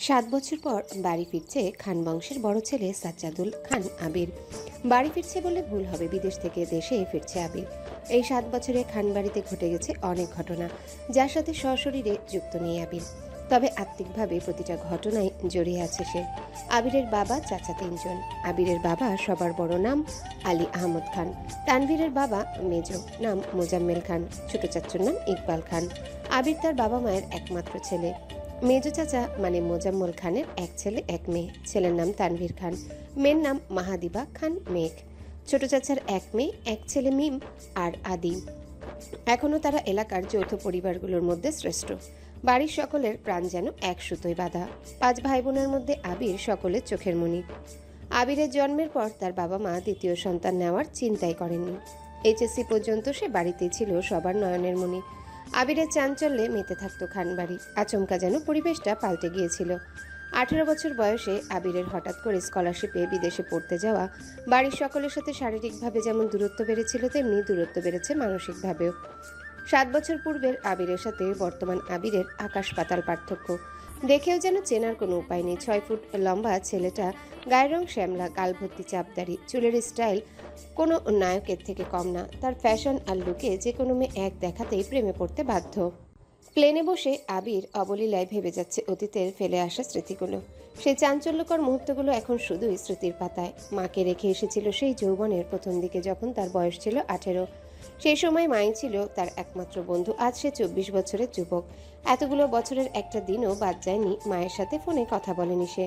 ৭ বছর পর বাড়ি ফিরছে খান বংশের বড় ছেলে সাজ্জাদুল খান আবির। বাড়ি ফিরছে বলে ভুল হবে, বিদেশ থেকে দেশে ফিরছে আবির। এই ৭ বছরে খান বাড়িতে ঘটে গেছে অনেক ঘটনা, যার সাথে সশরীরে যুক্ত নেই আবির। তবে আত্মিকভাবে প্রতিটা ঘটনায় জড়িয়ে আছে সে। আবিরের বাবা চাচা তিনজন। আবিরের বাবা সবার বড় নাম আলী আহমদ খান। তানভীরের বাবা মেজো নাম মোজাম্মেল খান। ছোট চাচ্চুর নাম ইকবাল খান। আবির তার বাবা মায়ের একমাত্র ছেলে। মেজো চাচা মানে মোজাম্মল খানের এক ছেলে এক মেয়ে। ছেলের নাম তানভীর খান, মেয়ের নাম মাহাদিবা খান মেঘ। ছোট চাচার এক মেয়ে, এক ছেলে মিম আর আদি। এখনও তারা এলাকার যৌথ পরিবারগুলোর মধ্যে শ্রেষ্ঠ। বাড়ির সকলের প্রাণ যেন এক সুতোয় বাঁধা। 5 ভাই বোনের মধ্যে আবির সকলের চোখের মণি। আবিরের জন্মের পর তার বাবা মা দ্বিতীয় সন্তান নেওয়ার চিন্তাই করেননি। এইচএসসি পর্যন্ত সে বাড়িতেই ছিল সবার নয়নের মণি। আবিরের চাঞ্চল্যে মেতে থাকতো খানবাড়ি। আচমকা যেন পরিবেশটা পাল্টে গিয়েছিল। 18 বছর বয়সে আবিরের হঠাৎ করে স্কলারশিপে বিদেশে পড়তে যাওয়া বাড়ির সকলের সাথে শারীরিকভাবে যেমন দূরত্ব বেড়েছিল, তেমনি দূরত্ব বেড়েছে মানসিকভাবেও। 7 বছর পূর্বের আবিরের সাথে বর্তমান আবিরের আকাশ পাতাল পার্থক্য। দেখেও যেন চেনার কোনো উপায় নেই। 6 ফুট লম্বা ছেলেটা, গায়ের রং শ্যামলা, গাল ভর্তি চাপদাড়ি, চুলের স্টাইল কোনো নায়কের থেকে কম না। তার ফ্যাশন আর লুকে যে কোনো মেয়ে এক দেখাতেই প্রেমে পড়তে বাধ্য। প্লেনে বসে আবির অবলীলায় ভেবে যাচ্ছে অতীতের ফেলে আসা স্মৃতিগুলো। সেই চাঞ্চল্যকর মুহূর্তগুলো এখন শুধুই স্মৃতির পাতায়। মাকে রেখে এসেছিল সেই যৌবনের প্রথম দিকে, যখন তার বয়স ছিল 18। সেই সময় মাই ছিল তার একমাত্র বন্ধু। আজ সে 24 বছরের যুবক। এতগুলো বছরের একটা দিনও বাদ যায়নি মায়ের সাথে ফোনে কথা বলেনি সে।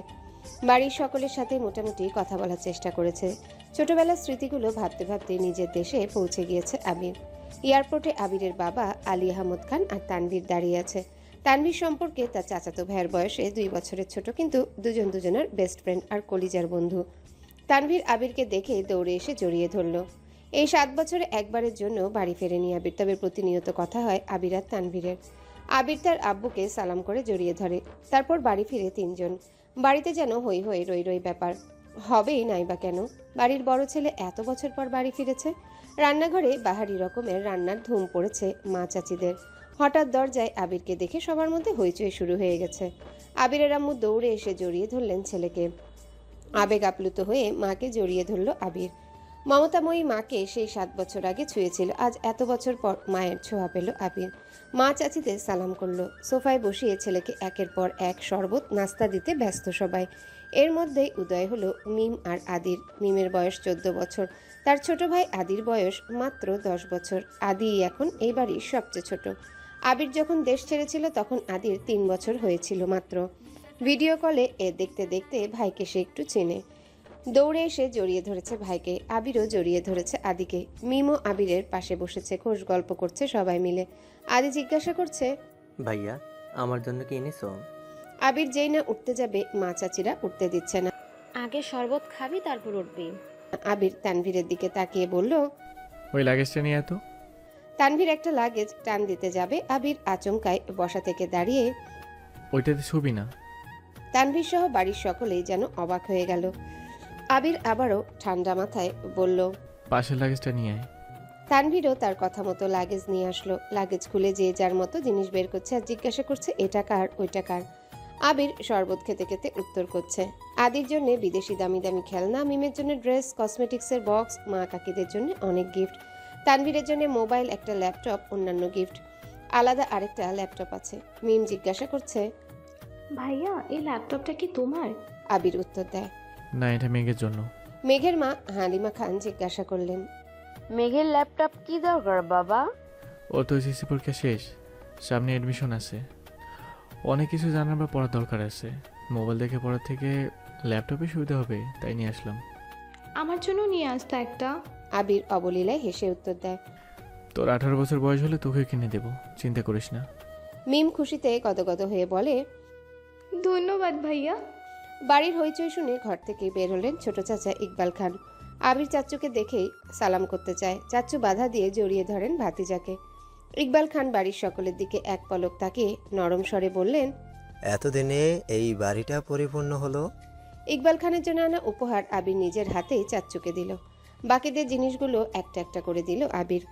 বাড়ির সকলের সাথে মোটামুটি কথা বলার চেষ্টা করেছে। ছোটবেলার স্মৃতিগুলো ভাবতে ভাবতে নিজের দেশে পৌঁছে গিয়েছে আবির। এয়ারপোর্টে আবিরের বাবা আলী আহমদ খান আর তানভীর দাঁড়িয়ে আছে। তানভীর সম্পর্কে তার চাচাতো ভাইয়ের বয়সে 2 বছরের ছোট, কিন্তু দুজন দুজনের বেস্ট ফ্রেন্ড আর কলিজার বন্ধু। তানভীর আবিরকে দেখে দৌড়ে এসে জড়িয়ে ধরল। এই 7 বছরে একবারের জন্য বাড়ি ফেরেনি আবির, তবে প্রতিনিয়ত কথা হয় আবির আর তানভীরের। আবির তার আব্বুকে সালাম করে জড়িয়ে ধরে। তারপর বাড়ি ফিরে তিনজন। বাড়িতে যেন হই হই রই রই ব্যাপার। হবেই নাই বা কেন? বাড়ির বড় ছেলে এত বছর পর বাড়ি ফিরেছে। রান্নাঘরে বাহারি রকমের রান্নার ধুম পড়েছে মা চাচিদের। হঠাৎ দরজায় আবিরকে দেখে সবার মধ্যে হইচই শুরু হয়ে গেছে। আবিরের আম্মু দৌড়ে এসে জড়িয়ে ধরলেন ছেলেকে। আবেগ আপ্লুত হয়ে মাকে জড়িয়ে ধরল আবির। মমতাময়ী মাকে সেই 7 বছর আগে ছুঁয়েছিল, আজ এত বছর পর মায়ের ছোঁয়া পেল আবির। মা চাচিদের সালাম করলো। সোফায় বসিয়ে ছেলেকে একের পর এক শরবত নাস্তা দিতে ব্যস্ত সবাই। এর মধ্যেই উদয় হলো মিম আর আদির। মিমের বয়স 14 বছর। তার ছোট ভাই আদির বয়স মাত্র 10 বছর। আদি এখন এই বাড়ির সবচেয়ে ছোট। আবির যখন দেশ ছেড়েছিল তখন আদির 3 বছর হয়েছিল মাত্র। ভিডিও কলে দেখতে দেখতে ভাইকে সে একটু চেনে। দৌড়ে এসে জড়িয়ে ধরেছে ভাইকে। আবিরও জড়িয়ে ধরেছে আদিকে। মিমও আবিরের পাশে বসেছে, খোশ গল্প করছে সবাই মিলে। আদি জিজ্ঞাসা করছে, ভাইয়া, আমার জন্য কি এনেছো? আবির যেই না উঠতে যাবে মা চাচিরা উঠতে দিচ্ছে না। আগে শরবত খাবি তারপর উঠবি। আবির তানভীরের দিকে তাকিয়ে বলল। ওই লাগেজটা নিয়ে এত। তানভীর একটা লাগেজ টান দিতে যাবে। আবির আচমকায় বসা থেকে দাঁড়িয়ে। ওইটাতে ছবি না। তানভীর সহ বাড়ির সকলেই যেন অবাক হয়ে গেল। আবির আবারও ঠান্ডা মাথায় বলল। পাশের লাগেজটা নিয়ে আয়। তানভীরও তার কথা মতো লাগেজ নিয়ে আসলো। লাগেজ খুলে যে যার মতো জিনিস বের করছে আর জিজ্ঞাসা করছে এটা কার ওইটা কার। আবির শরবত খেতে খেতে উত্তর করছে, আদির জন্য বিদেশি দামি দামি খেলনা, মিমের জন্য ড্রেস, কসমেটিক্সের বক্স, মা কাকিদের জন্য অনেক গিফট, তানভীরের জন্য মোবাইল, একটা ল্যাপটপ, অন্যান্য গিফট। আলাদা আরেকটা ল্যাপটপ আছে। মিম জিজ্ঞাসা করছে, ভাইয়া এই ল্যাপটপটা কি তোমার? আবির উত্তর দেয়। না, এটা মেঘের জন্য। মেঘের মা হালিমা খান জিজ্ঞাসা করলেন, মেঘের ল্যাপটপ কি দরকার বাবা? ও তো এসএসসি পরীক্ষা শেষ, সামনে অ্যাডমিশন আছে, অনেক কিছু জানার বা পড়ার দরকার আছে। মোবাইল দেখে পড়ার থেকে ল্যাপটপে সুবিধা হবে, তাই নিয়ে আসলাম। আমার জন্য নিয়ে আসতো একটা। আবির অবলীলায় হেসে উত্তর দেয়। তোর 18 বছর বয়স হলে তোকে কিনে দেবো, চিন্তা করিস না। মিম খুশিতে গদগদ হয়ে বলে, ধন্যবাদ ভাইয়া। বাড়ির হইচই শুনে ঘর থেকে বের হলেন ছোট চাচা ইকবাল খান। আবির চাচ্চুকে দেখেই সালাম করতে চায়। চাচ্চু বাধা দিয়ে জড়িয়ে ধরেন ভাতিজাকে। ইকবাল খান বাড়ির সকলের দিকে এক পলক তাকিয়ে নরম স্বরে বললেন, এতদিনে এই বাড়িটা পরিপূর্ণ হলো। ইকবাল খানের জন্য আনা উপহার আবির নিজের হাতেই চাচ্চুকে দিল। বাকিদের জিনিসগুলো একটা একটা করে দিল আবির।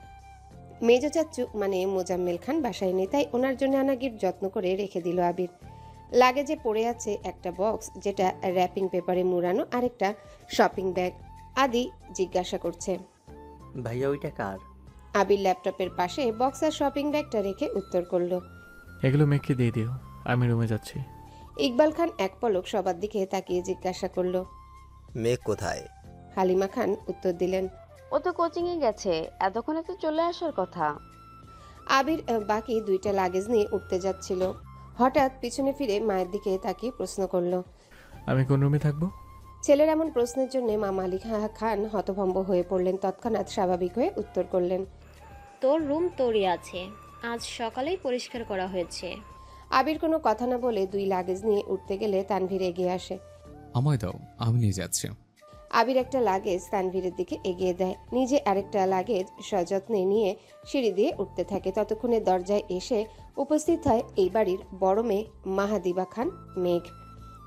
মেজো চাচ্চু মানে মোজাম্মেল খান বাসায় নেই, তাই ওনার জন্য আনা গিফট যত্ন করে রেখে দিল আবির। লাগেজে পড়ে আছে একটা বক্স যেটা র্যাপিং পেপারে মুড়ানো আর একটা শপিং ব্যাগ। আদি জিজ্ঞাসা করছে। ভাইয়া ওইটা কার? আবির ল্যাপটপের পাশে বক্স আর শপিং ব্যাগটা রেখে উত্তর করলো। এগুলো মেঘকে দিয়ে দিও, আমি রুমে যাচ্ছি। ইকবাল খান এক পলক সবার দিকে তাকিয়ে জিজ্ঞাসা করলো। মেঘ কোথায়? হালিমা খান উত্তর দিলেন। ও তো কোচিংয়ে গেছে, এতক্ষণে তো চলে আসার কথা। আবির বাকি দুইটা লাগেজ নিয়ে উঠতে যাচ্ছিল, হঠাৎ পিছনে ফিরে মায়ের দিকে তাকিয়ে প্রশ্ন করলো। আমি কোন রুমে থাকবো? ছেলের এমন প্রশ্নের জন্য মা মালিকা খান হতভম্ব হয়ে পড়লেন। তৎক্ষণাৎ স্বাভাবিক হয়ে উত্তর করলেন। তোর রুম তোরই আছে, আজ সকালেই পরিষ্কার করা হয়েছে। আবির কোনো কথা না বলে দুই লাগেজ নিয়ে উঠতে গেলে তানভীর এগিয়ে আসে। আমায় দাও, আমি নিয়ে যাচ্ছি। আবির একটা লাগেজ তানভীরের দিকে এগিয়ে দেয়, নিজে আরেকটা লাগেজ সযত্নে নিয়ে সিঁড়ি দিয়ে উঠতে থাকে। ততক্ষণে দরজায় এসে উপস্থিত হয় এই বাড়ির বড় মেয়ে মাহাদিবা খান মেঘ।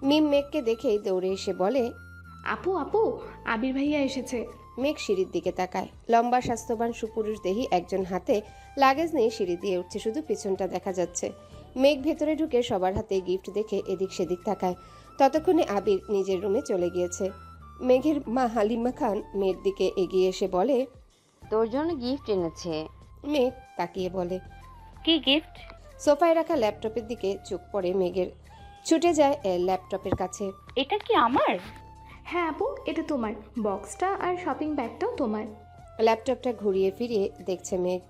মিম মেঘকে দেখেই দৌড়ে এসে বলে। আপু আপু, আবির ভাইয়া এসেছে। মেঘ সিঁড়ির দিকে তাকায়। লম্বা স্বাস্থ্যবান সুপুরুষ দেহী একজন হাতে লাগেজ নিয়ে সিঁড়ি দিয়ে উঠছে, শুধু পিছনটা দেখা যাচ্ছে। মেঘ ভেতরে ঢুকে সবার হাতে গিফট দেখে এদিক সেদিক তাকায়। ততক্ষণে আবির নিজের রুমে চলে গিয়েছে। মেঘের মা হালিমা খান মেয়ের দিকে এগিয়ে এসে বলে। তোর জন্য গিফট এনেছে। মেঘ তাকিয়ে বলে। কি গিফট? সোফায় রাখা ল্যাপটপের দিকে চোখ পড়ে মেঘের, ছুটে যায় ল্যাপটপের কাছে। এটা কি আমার? হ্যাঁ আপু, এটা তোমার। বক্সটা আর শপিং ব্যাগটাও তোমার। ল্যাপটপটা ঘুরিয়ে ফিরিয়ে দেখছে মেঘ,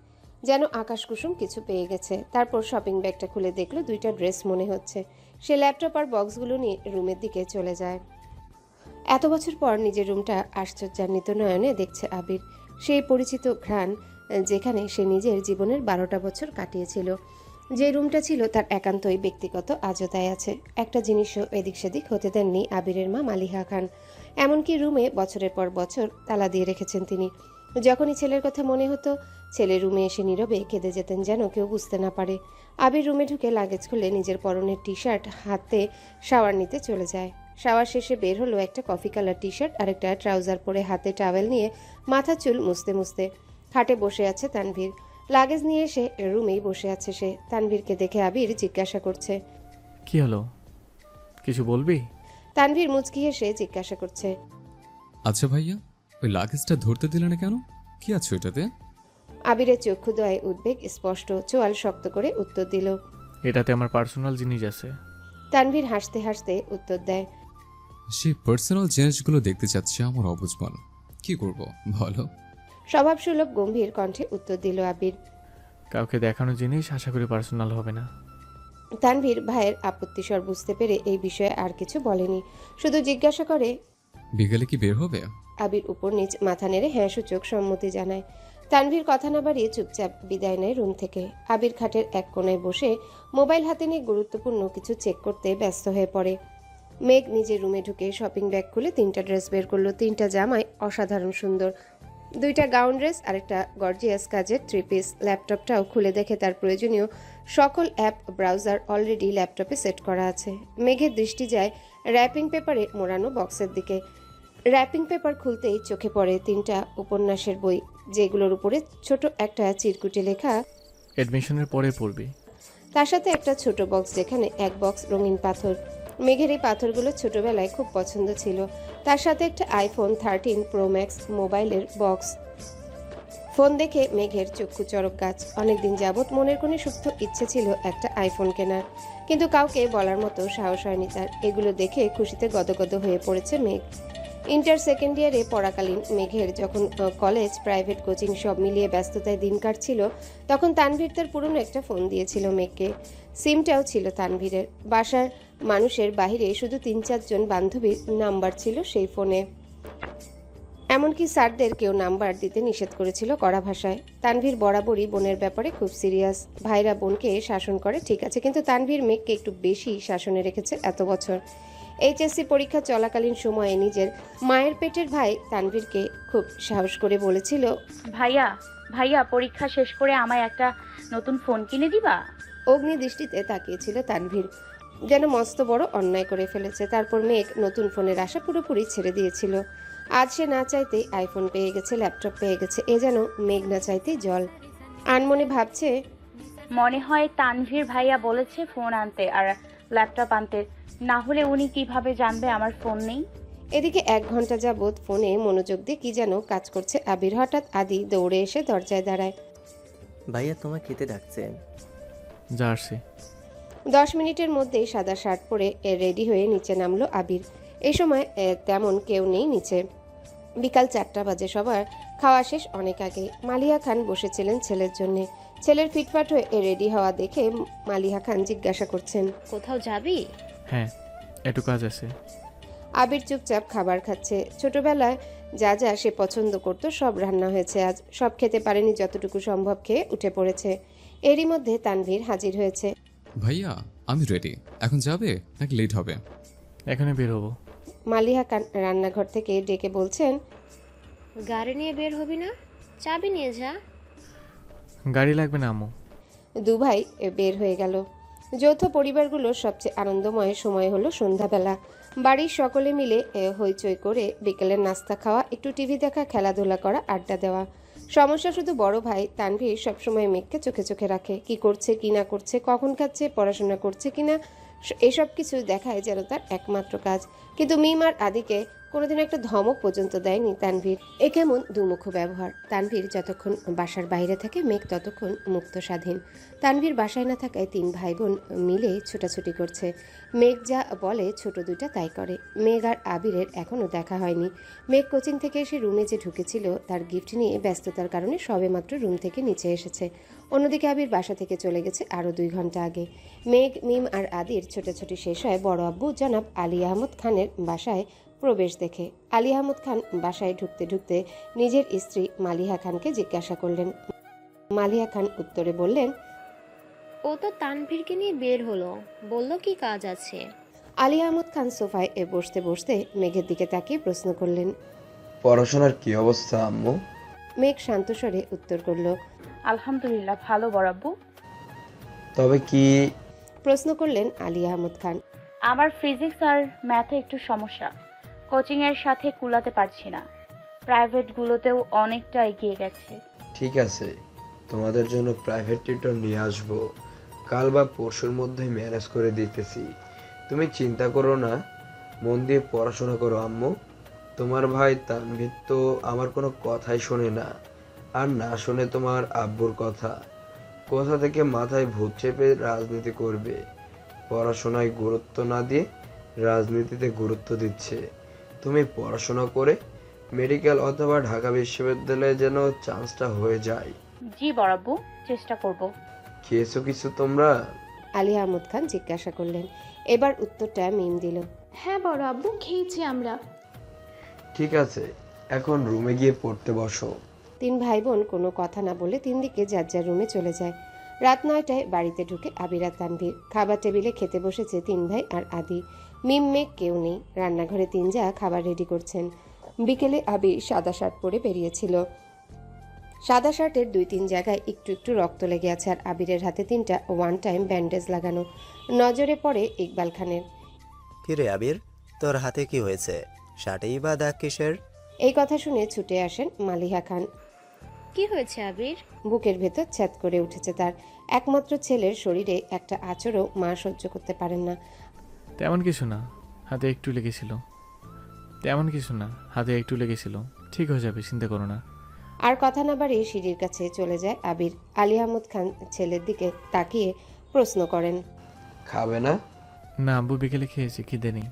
যেন আকাশ কুসুম কিছু পেয়ে গেছে। তারপর শপিং ব্যাগটা খুলে দেখলো দুইটা ড্রেস মনে হচ্ছে। সে ল্যাপটপ আর বক্সগুলো নিয়ে রুমের দিকে চলে যায়। এত বছর পর নিজের রুমটা আশ্চর্যান্বিত নয়নে দেখছে আবির। সেই পরিচিত ঘ্রাণ, যেখানে সে নিজের জীবনের 12টা বছর কাটিয়েছিল। যে রুমটা ছিল তার একান্তই ব্যক্তিগত, আজও তাই আছে। একটা জিনিসও এদিক সেদিক হতে দেননি আবিরের মা মালিহা খান। এমনকি রুমে বছরের পর বছর তালা দিয়ে রেখেছেন তিনি। যখনই ছেলের কথা মনে হতো, ছেলে রুমে এসে নীরবে কেঁদে যেতেন, যেন কেউ বুঝতে না পারে। আবির রুমে ঢুকে লাগেজ খুলে নিজের পরনের টি শার্ট হাতে শাওয়ার নিতে চলে যায়। শাওয়ার শেষে বের হলো একটা কফি কালার টি শার্ট আর একটা ট্রাউজার পরে হাতে টাওয়েল নিয়ে মাথা চুল মুছতে মুছতে খাটে বসে আছে তানভীর। লাগেজ নিয়ে এসে রুমেই বসে আছে সে। তানভীরকে দেখে আবির জিজ্ঞাসা করছে। কি হলো, কিছু বলবি? তানভীর মুচকি হেসে জিজ্ঞাসা করছে। আচ্ছা ভাইয়া, ওই লাগেজটা ধরতে দিলে না কেন? কি আছে ওইটাতে? আবিরের চক্ষুদয়ে উদ্বেগ স্পষ্ট, চোয়াল শক্ত করে উত্তর দিল। এটাতে আমার পার্সোনাল জিনিস আছে। তানভীর হাসতে হাসতে উত্তর দেয়। সেই পার্সোনাল জিনিসগুলো দেখতে চাচ্ছে আমার অবুঝমন। কি করব বলো? স্বভাবসুলভ গম্ভীর কণ্ঠে উত্তর দিল আবির। কাউকে দেখানো জিনিস আশা করি পার্সোনাল হবে না। তানভীর ভাইয়ের আপত্তিস্বর বুঝতে পেরে এই বিষয়ে আর কিছু বলেনি, শুধু জিজ্ঞাসা করে। বিকেলে কি বের হবে? আবির উপর নিচ মাথা নেড়ে হ্যাঁ সূচক সম্মতি জানায়। তানভীর কথা না বাড়িয়ে চুপচাপ বিদায় নেয় রুম থেকে। আবির খাটের এক কোণায় বসে মোবাইল হাতে নিয়ে গুরুত্বপূর্ণ কিছু চেক করতে ব্যস্ত হয়ে পড়ে। মেঘ নিজের রুমে ঢুকে শপিং ব্যাগ খুলে 3টা ড্রেস বের করলো। 3টা জামাই অসাধারণ সুন্দর, 2টা গাউন ড্রেস আর একটা গর্জিয়াস কাজের 3 পিস। ল্যাপটপটাও খুলে দেখে তার প্রয়োজনীয় সকল অ্যাপ ব্রাউজার অলরেডি ল্যাপটপে সেট করা আছে। মেঘের দৃষ্টি যায় র্যাপিং পেপারে মোড়ানো বক্সের দিকে। র্যাপিং পেপার খুলতেই চোখে পড়ে 3টা উপন্যাসের বই, যেগুলোর উপরে ছোট একটা চিরকুটে লেখা অ্যাডমিশনের পরে পড়বি। তার সাথে একটা ছোট বক্স, যেখানে এক বক্স রঙিন পাথর। মেঘের এই পাথরগুলো ছোটবেলায় খুব পছন্দ ছিল। তার সাথে একটা আইফোন 13 প্রো ম্যাক্স মোবাইলের বক্স। ফোন দেখে মেঘের চক্ষু চড়ক গাছ। অনেকদিন যাবৎ মনের কোণে সুপ্ত ইচ্ছে ছিল একটা আইফোন কেনার, কিন্তু কাউকে বলার মতো সাহস হয়নি তার। এগুলো দেখে খুশিতে গদগদ হয়ে পড়েছে মেঘ। ইন্টার সেকেন্ড ইয়ারে পড়াকালীন মেঘের যখন কলেজ, প্রাইভেট কোচিং সব মিলিয়ে ব্যস্ততায় দিন কাটছিল, তখন তানভীর তার পুরনো একটা ফোন দিয়েছিল মেঘকে। সিমটাও ছিল তানভীরের। বাসার মানুষের বাইরে শুধু 3-4 জন বান্ধবীর নাম্বার ছিল সেই ফোনে। এমনকি স্যারদের কেউ নাম্বার দিতে নিষেধ করেছিল কড়া ভাষায়। তানভীর বরাবরই বোনের ব্যাপারে খুব সিরিয়াস। ভাইরা বোনকে শাসন করে ঠিক আছে, কিন্তু তানভীর মেঘকে একটু বেশি শাসনে রেখেছে এত বছর। এইচএসসি পরীক্ষা চলাকালীন সময়ে নিজের মায়ের পেটের ভাই তানভীরকে খুব সাহস করে বলেছিল, ভাইয়া ভাইয়া, পরীক্ষা শেষ করে আমায় একটা নতুন ফোন কিনে দিবা? অগ্নি দৃষ্টিতে তাকিয়েছিল তানভীর, যেন মস্ত বড় অন্যায় করে ফেলেছে। তারপর মেঘ নতুন ফোনের আশা পুরোপুরি ছেড়ে দিয়েছিল। আজ সে না চাইতেই আইফোন পেয়ে গেছে, ল্যাপটপ পেয়ে গেছে, এ যেন মেঘ না চাইতেই জল। আনমনে ভাবছে, মনে হয় তানভীর ভাইয়া বলেছে ফোন আনতে, আর ল্যাপটপ আনতে, না হলে উনি কিভাবে জানবে আমার ফোন নেই? এদিকে 1 ঘন্টা যাবৎ ফোনে মনোযোগ দিয়ে কি যেন কাজ করছে আবির। হঠাৎ আদি দৌড়ে এসে দরজায় দাঁড়ায়। ভাইয়া তোমায় খেতে ডাকছেন। জার্সি। 10 মিনিটের মধ্যেই সাদা শার্ট পরে রেডি হয়ে নিচে নামলো আবির। এই সময় তেমন কেউ নেই নিচে। বিকাল 4টা বাজে, সবার খাওয়া শেষ অনেক আগে। মালিহা খান বসেছিলেন ছেলের জন্যে। ছেলের ফিটফাট হয়ে রেডি হওয়া দেখে মালিহা খান জিজ্ঞাসা করছেন, কোথাও যাবি? হ্যাঁ, একটু কাজ আছে। আবির চুপচাপ খাবার খাচ্ছে। ছোটবেলায় যা যা সে পছন্দ করত সব রান্না হয়েছে আজ। সব খেতে পারেনি, যতটুকু সম্ভব খেয়ে উঠে পড়েছে। এরই মধ্যে তানভীর হাজির হয়েছে। ভাইয়া আমি রেডি, এখন যাবে নাকি লেট হবে? এখানে বের হবো। মালিহা খান রান্নাঘর থেকে ডেকে বলছেন, গাড়ি নিয়ে বের হবি না? চাবি নিয়ে যা। গাড়ি লাগবে না আম্মু। দুভাই বের হয়ে গেল। যৌথ পরিবারগুলোর সবচেয়ে আনন্দময় সময় হলো সন্ধ্যাবেলা। বাড়ির সকলে মিলে হইচই করে বিকেলের নাস্তা খাওয়া, একটু টিভি দেখা, খেলাধুলা করা, আড্ডা দেওয়া। সমস্যা শুধু বড় ভাই তানভীর সবসময় মেঘকে চোখে চোখে রাখে। কি করছে কি না করছে, কখন খাচ্ছে, পড়াশোনা করছে কিনা, এসব কিছু দেখায় যেন তার একমাত্র কাজ। কিন্তু মিম আর আদিকে কোনোদিন একটা ধমক পর্যন্ত দেয়নি তানভীর। এ কেমন দুমুখ ব্যবহার। তানভীর যতক্ষণ বাসার বাইরে থাকে, মেঘ ততক্ষণ মুক্ত স্বাধীন। তানভীর বাসায় না থাকায় 3 ভাই বোন মিলে ছোটাছুটি করছে। মেঘ যা বলে ছোট দুইটা তাই করে। মেঘ আর আবিরের এখনও দেখা হয়নি। মেঘ কোচিং থেকে এসে রুমে যে ঢুকেছিল তার গিফট নিয়ে ব্যস্ততার কারণে সবেমাত্র রুম থেকে নিচে এসেছে। অন্যদিকে আবির বাসা থেকে চলে গেছে আরও 2 ঘন্টা আগে। মেঘ, মিম আর আদির ছোটাছুটি শেষ হয় বড় আব্বু জনাব আলী আহমদ খানের বাসায় প্রবেশ দেখে। আলী আহমদ খান বাসায় ঢুকতে ঢুকতে নিজের স্ত্রী মালিহা খানকে জিজ্ঞাসা করলেন। মালিহা খান উত্তরে বললেন, ও তো তানভীরকে নিয়ে বের হলো, বললো কি কাজ আছে। আলী আহমদ খান সোফায় বসতে বসতে মেঘের দিকে তাকিয়ে প্রশ্ন করলেন। পড়াশোনার কি অবস্থা আম্মু? মেঘ শান্ত স্বরে উত্তর করল। আলহামদুলিল্লাহ ভালো বড়াব্বু। তবে কি? প্রশ্ন করলেন আলী আহমদ খান। আমার ফিজিক্স আর ম্যাথে একটু সমস্যা, কোচিংয়ের সাথে কুলাতে পারছি না। প্রাইভেটগুলোতেও অনেকটা এগিয়ে গেছে। ঠিক আছে, তোমাদের জন্য প্রাইভেট টিউটর নিয়ে আসবো। কাল বা পরশুর মধ্যে ম্যানেজ করে দিতেছি। তুমি চিন্তা করো না, মন দিয়ে পড়াশোনা করো আম্মু। তোমার ভাই তানভীর তো আমার কোনো কথাই শোনে না, আর না শোনে তোমার আব্বুর কথা। কোথা থেকে মাথায় ভূত চেপে রাজনীতি করবে। পড়াশোনায় গুরুত্ব না দিয়ে রাজনীতিতে গুরুত্ব দিচ্ছে। তুমি পড়াশোনা করে মেডিকেল অথবা ঢাকা বিশ্ববিদ্যালয়ে যেন চান্সটা হয়ে যায়। জি বড়াব্বু, চেষ্টা করব। খেয়েছো কিছু তোমরা? আলী আহমদ খান জিজ্ঞাসা করলেন। এবার উত্তরটা মিম দিল। হ্যাঁ বড় আব্বু, খেয়েছি আমরা। ঠিক আছে, এখন রুমে গিয়ে পড়তে বসো। 3 ভাই বোন কোনো কথা না বলে 3 দিকে যার যার রুমে চলে যায়। রাত 9টায় বাড়িতে ঢুকে আবির আর তানভীর। খাবার টেবিলে খেতে বসেছে 3 ভাই আর আদি। মিম, মেঘ কেউ নেই। রান্নাঘরে 3 যা খাবার রেডি করছেন। বিকেলে আবির সাদা শার্ট পরে বেরিয়েছিল। সাদা শার্টের 2-3 জায়গায় একটু একটু রক্ত লেগে আছে, আর আবিরের হাতে 3টা ওয়ান টাইম ব্যান্ডেজ লাগানো। নজরে পড়ে ইকবাল খানের। কিরে আবির, তোর হাতে কি হয়েছে? শার্টেই বা দাগ কিসের? এই কথা শুনে ছুটে আসেন মালিহা খান। কি হয়েছে আবির? বুকের ভেতর ছ্যাদ করে উঠেছে তার। একমাত্র ছেলের শরীরে একটা আঁচড়ও মা সহ্য করতে পারেন না। তেমন কিছু না, হাতে একটু লেগেছিল। ঠিক হয়ে যাবে, চিন্তা করো না। আর কথা না বাড়িয়ে সিঁড়ির কাছে চলে যায় আবির। আলী আহমদ খান ছেলের দিকে তাকিয়ে প্রশ্ন করেন, খাবে না? না আব্বু, বিকেলে খেয়েছি, খিদে নেই।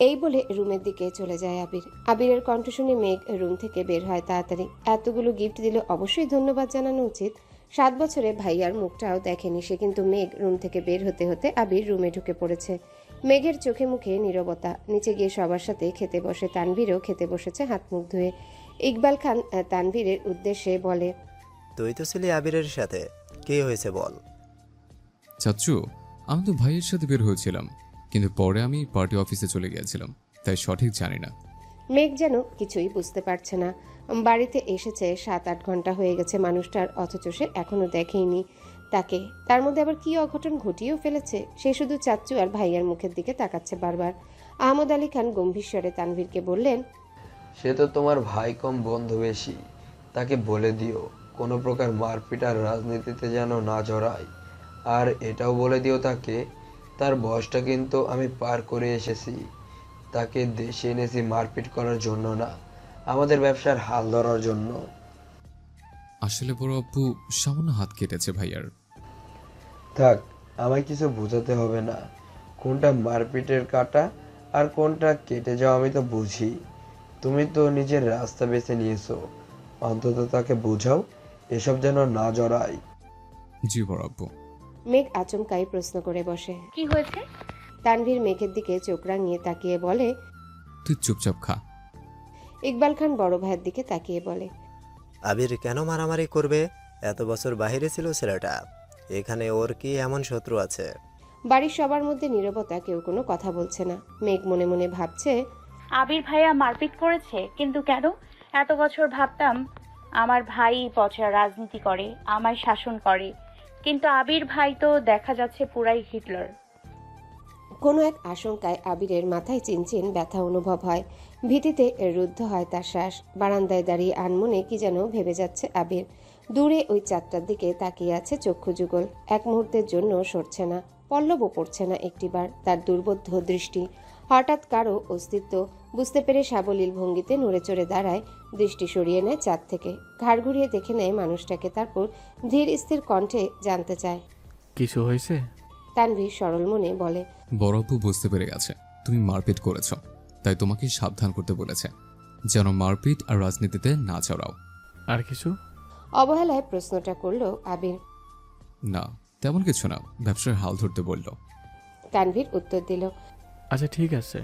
এই বলে রুমের দিকে চলে যায় আবির। আবিরের কণ্ঠ শুনে মেঘ রুম থেকে বের হয় তাড়াতাড়ি। এতগুলো গিফট দিলে অবশ্যই ধন্যবাদ জানানো উচিত। 7 বছরে ভাইয়ার মুখটাও দেখেনি সে, কিন্তু মেঘ রুম থেকে বের হতে হতে আবির রুমে ঢুকে পড়েছে। মেঘের চোখে মুখে নীরবতা। নিচে গিয়ে সবার সাথে খেতে বসে। তানভীরও খেতে বসেছে হাত মুখ ধুয়ে। ইকবাল খান তানভীরের উদ্দেশ্যে বলে, তুই তো ছিলি আবিরের সাথে, কি হয়েছে বল? চাচ্চু, আমি তো ভাইয়ের সাথে বের হয়েছিলাম, কিন্তু পরে আমি পার্টি অফিসে চলে গিয়েছিলাম, তাই সঠিক জানি না। মেঘ যেন কিছুই বুঝতে পারছে না। বাড়িতে এসেছে 7-8 ঘন্টা হয়ে গেছে মানুষটার, অথচ সে এখনো দেখেইনি তাকে। তার মধ্যে আবার কি অঘটন ঘটিয়েও ফেলেছে। সে শুধু চাচ্চু আর ভাইয়ার মুখের দিকে তাকাচ্ছে বারবার। আহমদ আলী খান গম্ভীর স্বরে তানভীরকে বললেন, সে তো তোমার ভাই কম বন্ধু বেশি। তাকে বলে দিও কোনো প্রকার মারপিট আর রাজনীতিতে যেন না জড়ায়। আর এটাও বলে দিও তাকে, তার বয়সটা কিন্তু আমি পার করে এসেছি। তাকে দেশে এনেছি মারপিট করার জন্য না, আমাদের ব্যবসার হাল ধরার জন্য। আসলে বড় আব্বু সামান্য হাত কেটেছে ভাইয়ার। থাক, আমায় কিছু বোঝাতে হবে না। কোনটা মারপিটের কাটা আর কোনটা কেটে যাওয়া আমি তো বুঝি। তুমি তো নিজের রাস্তা বেছে নিয়েছো, অন্তত তাকে বোঝাও এসব যেন না জড়ায়। জি বড় আব্বু। মেঘ আচমকাই প্রশ্ন করে বসে। কি হয়েছে? তানভীর মেঘের দিকে চোখ রাঙিয়ে তাকিয়ে বলে। তুই চুপচাপ খা। ইকবাল খান বড় ভাইয়ের দিকে তাকিয়ে বলে। আবির কেন মারামারি করবে? এত বছর বাইরে ছিল ছেলেটা, এখানে ওর কি এমন শত্রু আছে? বাড়ির সবার মধ্যে নীরবতা, কেউ কোনো কথা বলছে না। মেঘ মনে মনে ভাবছে, আবির ভাইয়া মারপিট করেছে, কিন্তু কেন? এত বছর ভাবতাম আমার ভাই পচা রাজনীতি করে, আমায় শাসন করে, কিন্তু আবির ভাই তো দেখা যাচ্ছে পুরাই হিটলার। কোনো এক আশঙ্কায় আবিরের মাথায় চিনচিন ব্যথা অনুভব হয়। ভীতিতে রুদ্ধ হয় তার শ্বাস। বারান্দায় দাঁড়িয়ে আনমনে কি যেন ভেবে যাচ্ছে আবির। দূরে ওই চাঁদটার দিকে তাকিয়ে আছে চক্ষু যুগল। এক মুহূর্তের জন্য সরছে না, পল্লবও পড়ছে না একটিবার তার দুর্বোধ্য দৃষ্টি। হঠাৎ কারো অস্তিত্ব বুঝতে পেরে সাবলীল ভঙ্গিতে নড়ে চড়ে দাঁড়ায়, দৃষ্টি সরিয়ে নেয় চাঁদ থেকে, ঘাড় ঘুরিয়ে দেখে নেয় মানুষটাকে, তারপর ধীর স্থির কণ্ঠে জানতে চায়। কিছু হয়েছে? তানভীর সরল মনে বলে। বড় আব্বু বুঝতে পেরে গেছে তুমি মারপিট করেছ, তাই তোমাকে সাবধান করতে বলেছে যেন মারপিট আর রাজনীতিতে না জড়াও। আর কিছু? অবহেলায় প্রশ্নটা করলো আবির। না তেমন কিছু না, ব্যবসার হাল ধরতে বলল। তানভীর উত্তর দিল। আচ্ছা ঠিক আছে,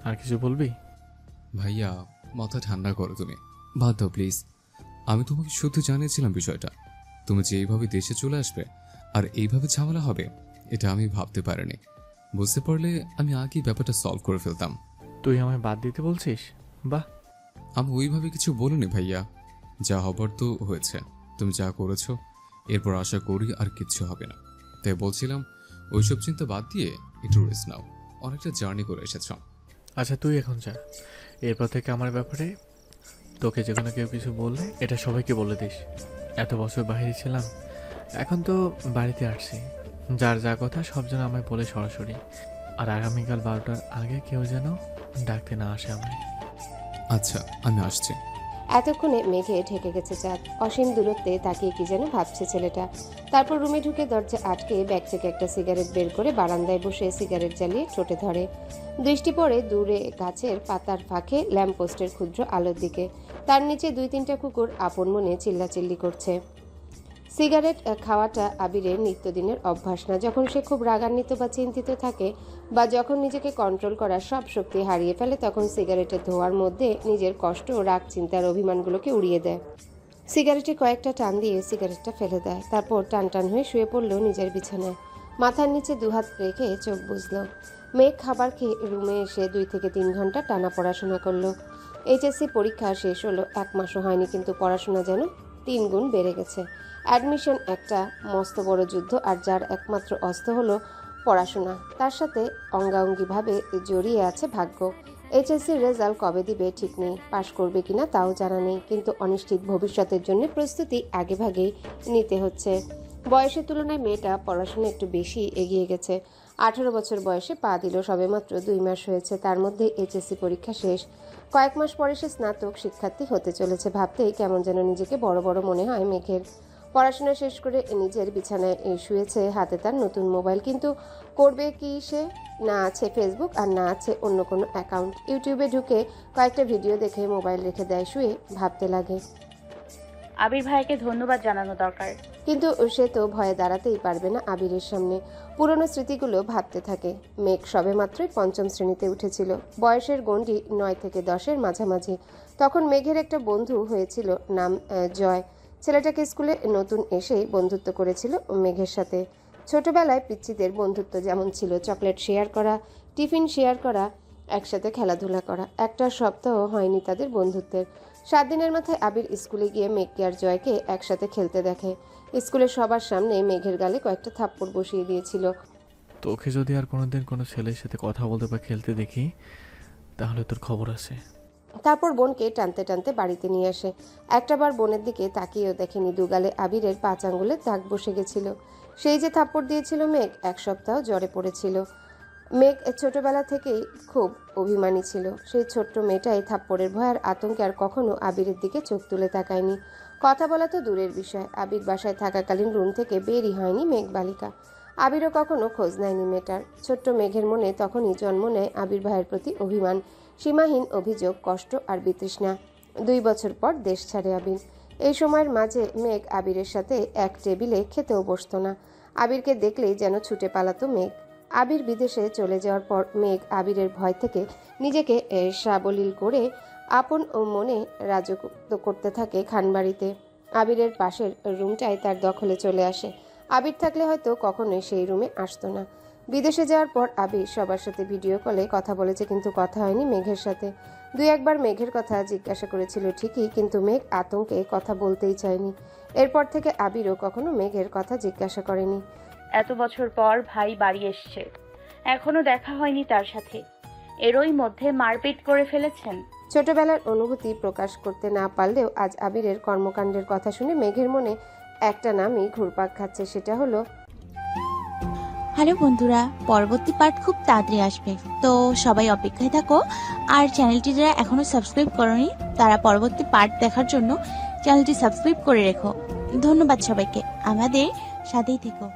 আর কিছু বলবি? ভাইয়া মাথা ঠান্ডা করো তুমি, বাদ দাও প্লিজ। আমি তোমাকে শুধু জানিয়েছিলাম বিষয়টা, তুমি যে এইভাবে দেশে চলে আসবে আর এইভাবে ঝামেলা হবে এটা আমি ভাবতে পারিনি। বুঝতে পারলে আমি আগেই ব্যাপারটা সলভ করে ফেলতাম। তুই আমায় বাদ দিতে বলছিস? বাহ। আমি ওইভাবে কিছু বলিনি ভাইয়া, যা হবার তো হয়েছে। তুমি যা করেছো এরপর আশা করি আর কিচ্ছু হবে না। তাই বলছিলাম ওইসব চিন্তা বাদ দিয়ে একটু রেস্ট নাও, অনেকটা জার্নি করে এসেছ। আচ্ছা তুই এখন যা, এরপর থেকে আমার ব্যাপারে তোকে যে কোনো কেউ কিছু বললে এটা সবাইকে বলে দিস। এত বছর বাইরে ছিলাম, এখন তো বাড়িতে আসছি, যার যা কথা সব যেন আমায় বলে সরাসরি। আর আগামীকাল 12টার আগে কেউ যেন ডাকতে না আসে আমায়। আচ্ছা আমি আসছি। এতক্ষণে মেঘে ঢেকে গেছে চাঁদ। অসীম দূরত্বে তাকিয়ে কি যেন ভাবছে ছেলেটা। তারপর রুমে ঢুকে দরজা আটকে ব্যাগ থেকে একটা সিগারেট বের করে বারান্দায় বসে সিগারেট জ্বালিয়ে ঠোঁটে ধরে। দৃষ্টি পড়ে দূরে গাছের পাতার ফাঁকে ল্যাম্পপোস্টের ক্ষুদ্র আলোর দিকে। তার নিচে 2-3টা কুকুর আপন মনে চিল্লাচিল্লি করছে। সিগারেট খাওয়াটা আবিরের নিত্যদিনের অভ্যাস না। যখন সে খুব রাগান্বিত বা চিন্তিত থাকে, বা যখন নিজেকে কন্ট্রোল করার সব শক্তি হারিয়ে ফেলে, তখন সিগারেটের ধোঁয়ার মধ্যে নিজের কষ্ট, রাগ, চিন্তার অভিমানগুলোকে উড়িয়ে দেয়। সিগারেটে কয়েকটা টান দিয়ে সিগারেটটা ফেলে দেয়। তারপর টান টান হয়ে শুয়ে পড়ল নিজের বিছানায়। মাথার নিচে দুহাত রেখে চোখ বুঝল। মেঘ খাবার খেয়ে রুমে এসে 2 থেকে 3 ঘন্টা টানা পড়াশোনা করলো। এইচএসসি পরীক্ষা শেষ হলো, 1 মাসও হয়নি, কিন্তু পড়াশোনা যেন 3 গুণ বেড়ে গেছে। অ্যাডমিশন একটা মস্ত বড় যুদ্ধ, আর যার একমাত্র অস্ত্র হলো পড়াশোনা, তার সাথে অঙ্গাঙ্গিভাবে জড়িয়ে আছে ভাগ্য। এইচএসসির রেজাল্ট কবে দিবে ঠিক নেই, পাশ করবে কিনা তাও জানা নেই, কিন্তু অনিশ্চিত ভবিষ্যতের জন্য প্রস্তুতি আগেভাগেই নিতে হচ্ছে। বয়সের তুলনায় মেয়েটা পড়াশোনা একটু বেশি এগিয়ে গেছে। 18 বছর বয়সে পা দিল, সবেমাত্র 2 মাস হয়েছে। তার মধ্যে এইচএসসি পরীক্ষা শেষ। কয়েক মাস পরে সে স্নাতক শিক্ষার্থী হতে চলেছে। ভাবতেই কেমন যেন নিজেকে বড় বড় মনে হয় মেঘের। পড়াশোনা শেষ করে নিজের বিছানায় শুয়েছে, হাতে তার নতুন মোবাইল, কিন্তু করবে কি সে? না আছে ফেসবুক, আর না আছে অন্য কোনো অ্যাকাউন্ট। ইউটিউবে ঢুকে কয়েকটা ভিডিও দেখে মোবাইল রেখে দেয়, শুয়ে ভাবতে লাগে। আবির ভাইকে ধন্যবাদ জানানো দরকার। কিন্তু সে তো ভয়ে দাঁড়াতেই পারবে না আবিরের সামনে। পুরনো স্মৃতিগুলো ভাবতে থাকে। মেঘ সবে মাত্রই 5ম শ্রেণীতে উঠেছিল। বয়সের গণ্ডি 9 থেকে 10-এর মাঝামাঝি। তখন মেঘের একটা বন্ধু হয়েছিল, নাম জয়। ছেলেটাকে স্কুলে নতুন এসেই বন্ধুত্ব করেছিল মেঘের সাথে। ছোটবেলায় পিচ্চিদের বন্ধুত্ব যেমন ছিল, চকলেট শেয়ার করা, টিফিন শেয়ার করা, একসাথে খেলাধুলা করা, একটা সপ্তাহ হয়নি তাদের বন্ধুত্বের। 7 দিনের মাথায় আবির স্কুলে গিয়ে মেঘকে আর জয়কে একসাথে খেলতে দেখে। স্কুলের সবার সামনে মেঘের গালে কয়েকটা থাপ্পড় বসিয়ে দিয়েছিল। তোকে যদি আর কোনোদিন কোনো ছেলের সাথে কথা বলতে বা খেলতে দেখি, তাহলে তোর খবর আছে। তারপর বোনকে টানতে টানতে বাড়িতে নিয়ে আসে। একটাবার বোনের দিকে তাকিয়েও দেখেনি, দুগালে আবিরের 5 আঙ্গুলের দাগ বসে গেছিল। সেই যে থাপ্পড় দিয়েছিল মেঘ, এক সপ্তাহ জ্বরে পড়েছিল। মেঘ ছোটবেলা থেকেই খুব অভিমানী ছিল। সেই ছোট্ট মেয়েটাই থাপ্পড়ের ভয় আর আতঙ্কে আর কখনো আবিরের দিকে চোখ তুলে তাকায়নি। কথা বলা তো দূরের বিষয়, আবির বাসায় থাকাকালীন রুম থেকে বেরই হয়নি মেঘ বালিকা। আবিরও কখনো খোঁজ নেয়নি মেয়েটার। ছোট্ট মেঘের মনে তখনই জন্ম নেয় আবির ভাইয়ের প্রতি অভিমান, সীমাহীন অভিযোগ, কষ্ট আর বিতৃষ্ণা। 2 বছর পর দেশ ছাড়ে আবির। এই সময়ের মাঝে মেঘ আবিরের সাথে এক টেবিলে খেতেও বসতো না। আবিরকে দেখলেই যেন ছুটে পালাতো মেঘ। আবির বিদেশে চলে যাওয়ার পর মেঘ আবিরের ভয় থেকে নিজেকে সাবলীল করে আপন ও মনে রাজত্ব করতে থাকে খানবাড়িতে। আবিরের পাশের রুমটাই তার দখলে চলে আসে। আবির থাকলে হয়তো কখনোই সেই রুমে আসতো না। বিদেশে যাওয়ার পর আবির সবার সাথে ভিডিও কলে কথা বলেছে, কিন্তু কথা হয়নি মেঘের সাথে। 2-1বার মেঘের কথা জিজ্ঞাসা করেছিল ঠিকই, কিন্তু মেঘ আতঙ্কে কথা বলতেই চায়নি। এরপর থেকে আবিরও কখনো মেঘের কথা জিজ্ঞাসা করেনি। এত বছর পর ভাই বাড়ি এসছে, এখনো দেখা হয়নি তার সাথে। এরই মধ্যে মারপিট করে ফেলেছেন। ছোটবেলার অনুভূতি প্রকাশ করতে না পারলেও আজ আবিরের কর্মকাণ্ডের কথা শুনে মেঘের মনে একটা নামই ঘুরপাক খাচ্ছে, সেটা হলো হ্যালো বন্ধুরা, পরবর্তী পার্ট খুব তাড়াতাড়ি আসবে, তো সবাই অপেক্ষায় থাকো। আর চ্যানেলটি যারা এখনো সাবস্ক্রাইব করোনি তারা পরবর্তী পার্ট দেখার জন্য চ্যানেলটি সাবস্ক্রাইব করে রেখো। ধন্যবাদ সবাইকে, আমাদের সাথেই থেকো।